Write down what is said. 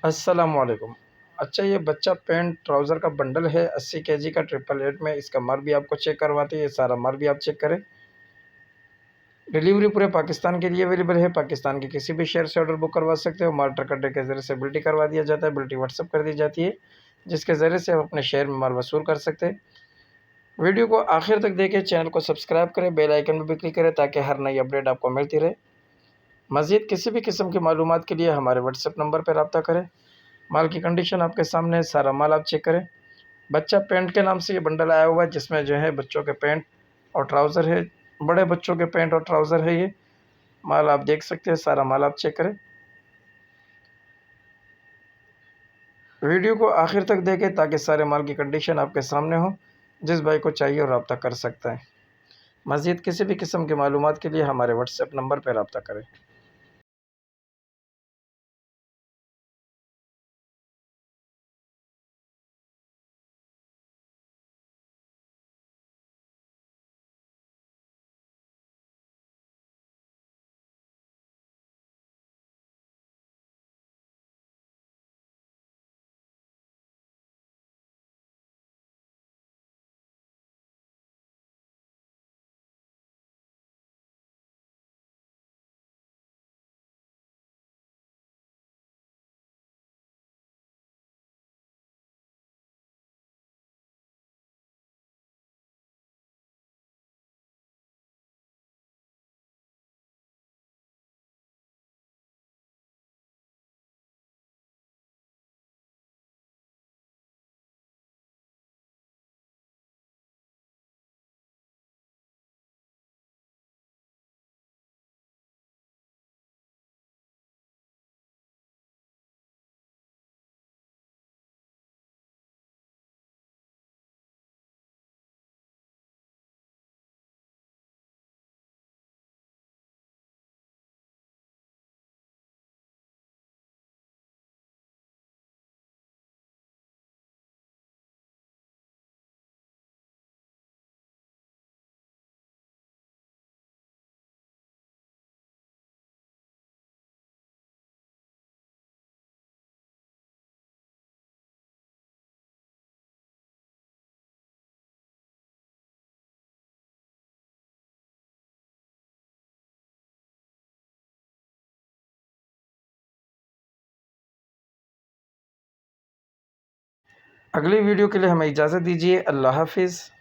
अस्सलामुअलैकुम। अच्छा, ये बच्चा पैंट ट्राउज़र का बंडल है 80 केजी का 888 में। इसका माल भी आपको चेक करवाते हैं, ये सारा माल भी आप चेक करें। डिलीवरी पूरे पाकिस्तान के लिए अवेलेबल है। पाकिस्तान के किसी भी शहर से ऑर्डर बुक करवा सकते हो। माल ट्रक अड्डे के ज़रिए से बिल्टी करवा दिया जाता है, बिल्टी व्हाट्सएप कर दी जाती है, जिसके ज़रिए से आप अपने शहर में माल वसूल कर सकते हैं। वीडियो को आखिर तक देखें, चैनल को सब्सक्राइब करें, बेल आइकन पर भी क्लिक करें ताकि हर नई अपडेट आपको मिलती रहे। मज़ीद किसी भी किस्म की मालूमात के लिए हमारे व्हाट्सएप नंबर पर रब्ता करें। माल की कंडीशन आपके सामने है, सारा माल आप चेक करें। बच्चा पैंट के नाम से ये बंडल आया हुआ है, जिसमें जो है बच्चों के पैंट और ट्राउज़र है, बड़े बच्चों के पैंट और ट्राउज़र है। ये माल आप देख सकते हैं, सारा माल आप चेक करें। वीडियो को आखिर तक देखें ताकि सारे माल की कंडीशन आपके सामने हो। जिस भाई को चाहिए वो रब्ता कर सकता है। मज़ीद किसी भी किस्म की मालूमात के लिए हमारे व्हाट्सएप नंबर पर रब्ता करें। अगली वीडियो के लिए हमें इजाज़त दीजिए। अल्लाह हाफ़िज़।